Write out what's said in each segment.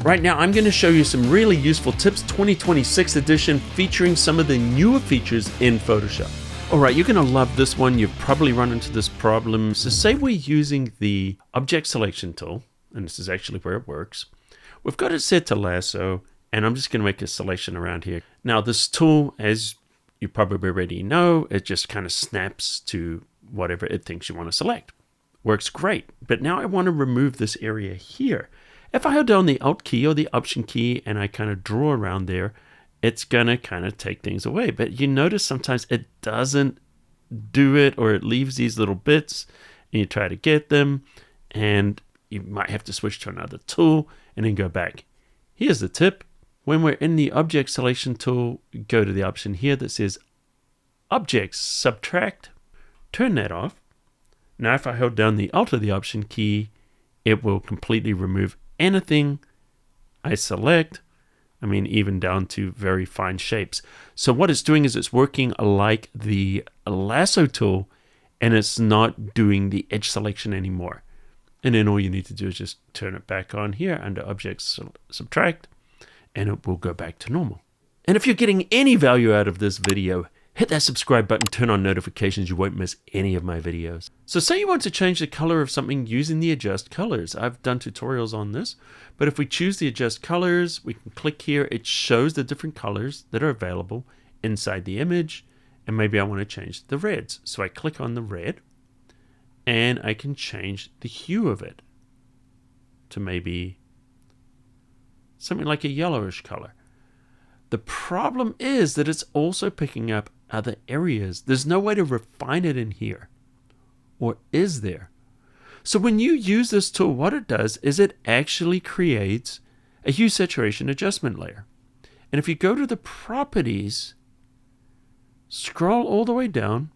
Right now, I'm going to show you some really useful tips, 2026 edition, featuring some of the newer features in Photoshop. All right, you're going to love this one. You've probably run into this problem. So say we're using the object selection tool, and this is actually where it works. We've got it set to lasso, and I'm just going to make a selection around here. Now, this tool, as you probably already know, it just kind of snaps to whatever it thinks you want to select. Works great. But now I want to remove this area here. If I hold down the Alt key or the Option key and I kind of draw around there, it's going to kind of take things away. But you notice sometimes it doesn't do it, or it leaves these little bits and you try to get them and you might have to switch to another tool and then go back. Here's the tip. When we're in the object selection tool, go to the option here that says Objects Subtract. Turn that off. Now if I hold down the Alt or the Option key, it will completely remove anything I select. I mean, even down to very fine shapes. So what it's doing is it's working like the lasso tool, and it's not doing the edge selection anymore. And then all you need to do is just turn it back on here under Objects Subtract, and it will go back to normal. And if you're getting any value out of this video, hit that subscribe button, turn on notifications, you won't miss any of my videos. So say you want to change the color of something using the adjust colors. I've done tutorials on this, but if we choose the adjust colors, we can click here. It shows the different colors that are available inside the image, and maybe I want to change the reds. So I click on the red, and I can change the hue of it to maybe something like a yellowish color. The problem is that it's also picking up other areas. There's no way to refine it in here. Or is there? So when you use this tool, what it does is it actually creates a hue saturation adjustment layer. And if you go to the properties, scroll all the way down,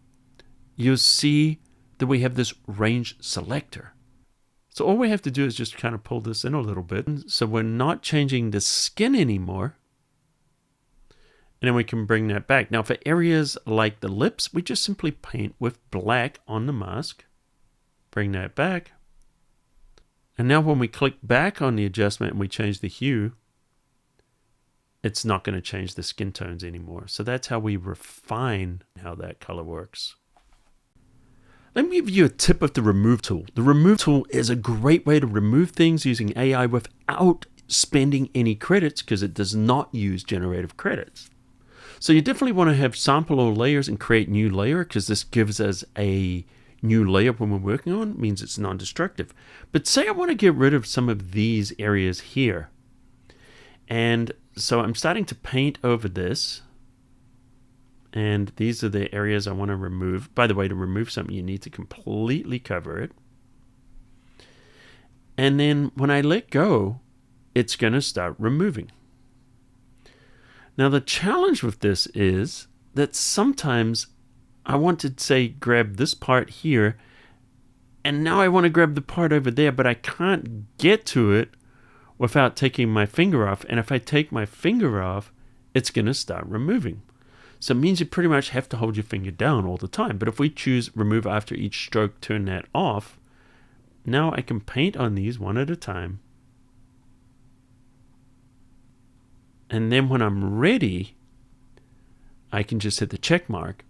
you'll see that we have this range selector. So all we have to do is just kind of pull this in a little bit. So we're not changing the skin anymore. And then we can bring that back. Now for areas like the lips, we just simply paint with black on the mask. Bring that back. And now when we click back on the adjustment and we change the hue, it's not going to change the skin tones anymore. So that's how we refine how that color works. Let me give you a tip of the Remove tool. The Remove tool is a great way to remove things using AI without spending any credits, because it does not use generative credits. So you definitely want to have sample all layers and create new layer, because this gives us a new layer when we're working on. It means it's non-destructive. But say I want to get rid of some of these areas here. And so I'm starting to paint over this. And these are the areas I want to remove. By the way, to remove something, you need to completely cover it. And then when I let go, it's going to start removing. Now the challenge with this is that sometimes I want to say grab this part here, and now I want to grab the part over there, but I can't get to it without taking my finger off. And if I take my finger off, it's going to start removing. So it means you pretty much have to hold your finger down all the time. But if we choose remove after each stroke, turn that off, now I can paint on these one at a time. And then when I'm ready, I can just hit the check mark.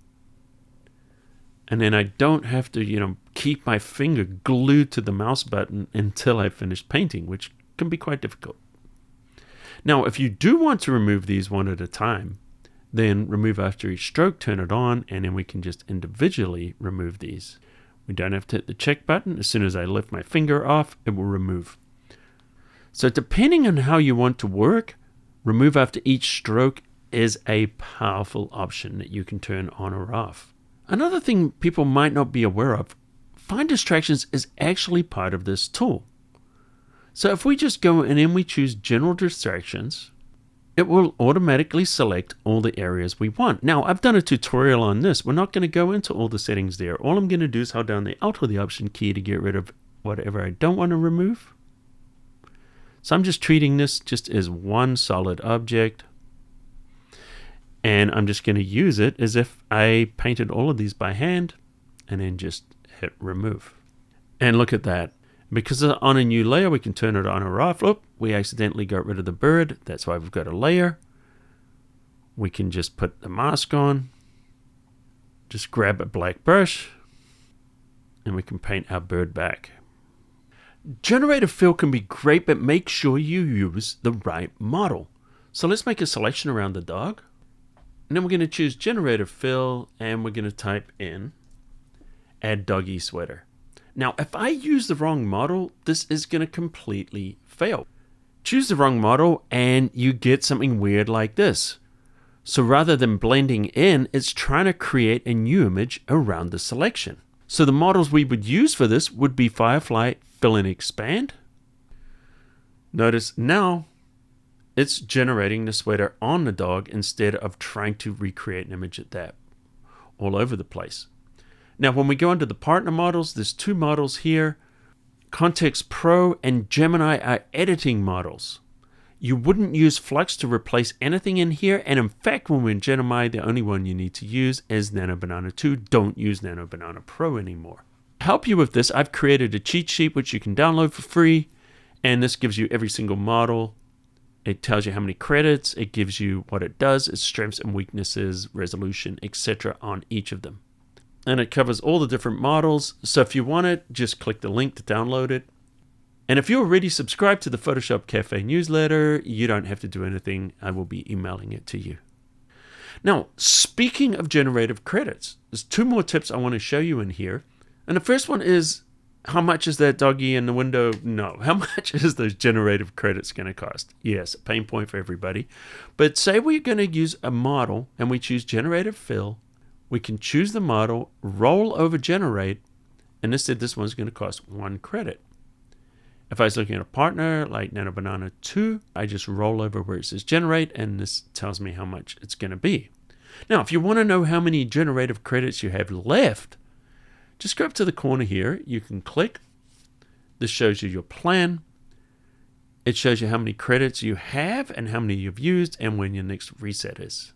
And then I don't have to, keep my finger glued to the mouse button until I finish painting, which can be quite difficult. Now, if you do want to remove these one at a time, then remove after each stroke, turn it on, and then we can just individually remove these. We don't have to hit the check button. As soon as I lift my finger off, it will remove. So depending on how you want to work, remove after each stroke is a powerful option that you can turn on or off. Another thing people might not be aware of, Find Distractions is actually part of this tool. So if we just go in and we choose General Distractions, it will automatically select all the areas we want. Now, I've done a tutorial on this. We're not going to go into all the settings there. All I'm going to do is hold down the Alt or the Option key to get rid of whatever I don't want to remove. So I'm just treating this just as one solid object. And I'm just going to use it as if I painted all of these by hand and then just hit remove. And look at that. Because it's on a new layer, we can turn it on or off. Oh, we accidentally got rid of the bird. That's why we've got a layer. We can just put the mask on. Just grab a black brush. And we can paint our bird back. Generative fill can be great, but make sure you use the right model. So let's make a selection around the dog. And then we're going to choose Generative Fill, and we're going to type in Add Doggy Sweater. Now, if I use the wrong model, this is going to completely fail. Choose the wrong model, and you get something weird like this. So rather than blending in, it's trying to create a new image around the selection. So the models we would use for this would be Firefly, Fill and Expand. Notice now, it's generating the sweater on the dog instead of trying to recreate an image of that all over the place. Now, when we go into the partner models, there's two models here. Context Pro and Gemini are editing models. You wouldn't use Flux to replace anything in here. And in fact, when we're in Gemini, the only one you need to use is Nano Banana 2. Don't use Nano Banana Pro anymore. To help you with this, I've created a cheat sheet which you can download for free. And this gives you every single model. It tells you how many credits. It gives you what it does, its strengths and weaknesses, resolution, etc. on each of them. And it covers all the different models. So if you want it, just click the link to download it. And if you're already subscribed to the Photoshop Cafe newsletter, you don't have to do anything. I will be emailing it to you. Now, speaking of generative credits, there's two more tips I want to show you in here. And the first one is, how much is that doggy in the window? No. How much is those generative credits going to cost? Yes, a pain point for everybody. But say we're going to use a model and we choose Generative Fill. We can choose the model, roll over Generate, and it said this one's going to cost 1 credit. If I was looking at a partner like Nano Banana 2, I just roll over where it says Generate, and this tells me how much it's going to be. Now, if you want to know how many generative credits you have left, just go up to the corner here. You can click. This shows you your plan. It shows you how many credits you have and how many you've used and when your next reset is.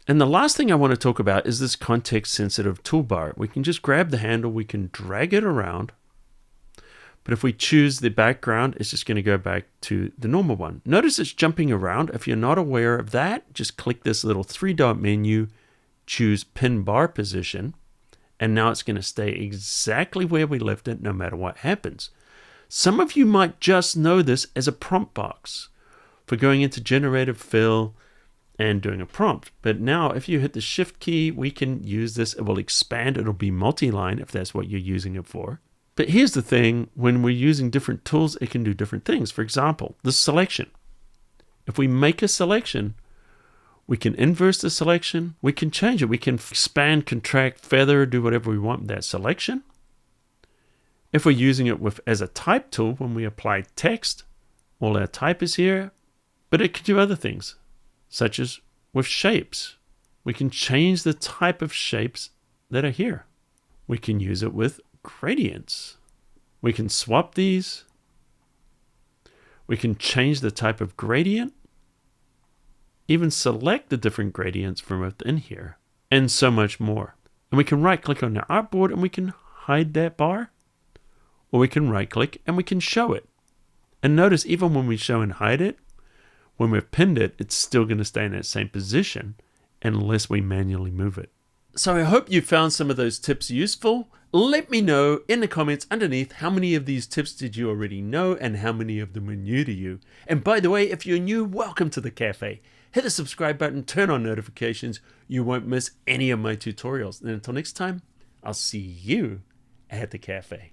And the last thing I want to talk about is this context-sensitive toolbar. We can just grab the handle. We can drag it around. But if we choose the background, it's just going to go back to the normal one. Notice it's jumping around. If you're not aware of that, just click this little 3-dot menu, choose Pin Bar Position, and now it's going to stay exactly where we left it no matter what happens. Some of you might just know this as a prompt box for going into Generative Fill and doing a prompt. But now if you hit the Shift key, we can use this. It will expand. It'll be multi-line if that's what you're using it for. But here's the thing, when we're using different tools, it can do different things. For example, the selection. If we make a selection, we can inverse the selection. We can change it. We can expand, contract, feather, do whatever we want with that selection. If we're using it as a type tool, when we apply text, all our type is here. But it can do other things, such as with shapes. We can change the type of shapes that are here. We can use it with gradients. We can swap these. We can change the type of gradient. Even select the different gradients from within here. And so much more. And we can right click on the artboard and we can hide that bar. Or we can right click and we can show it. And notice even when we show and hide it, when we've pinned it, it's still going to stay in that same position unless we manually move it. So I hope you found some of those tips useful. Let me know in the comments underneath how many of these tips did you already know and how many of them were new to you. And by the way, if you're new, welcome to the cafe. Hit the subscribe button, turn on notifications. You won't miss any of my tutorials. And until next time, I'll see you at the cafe.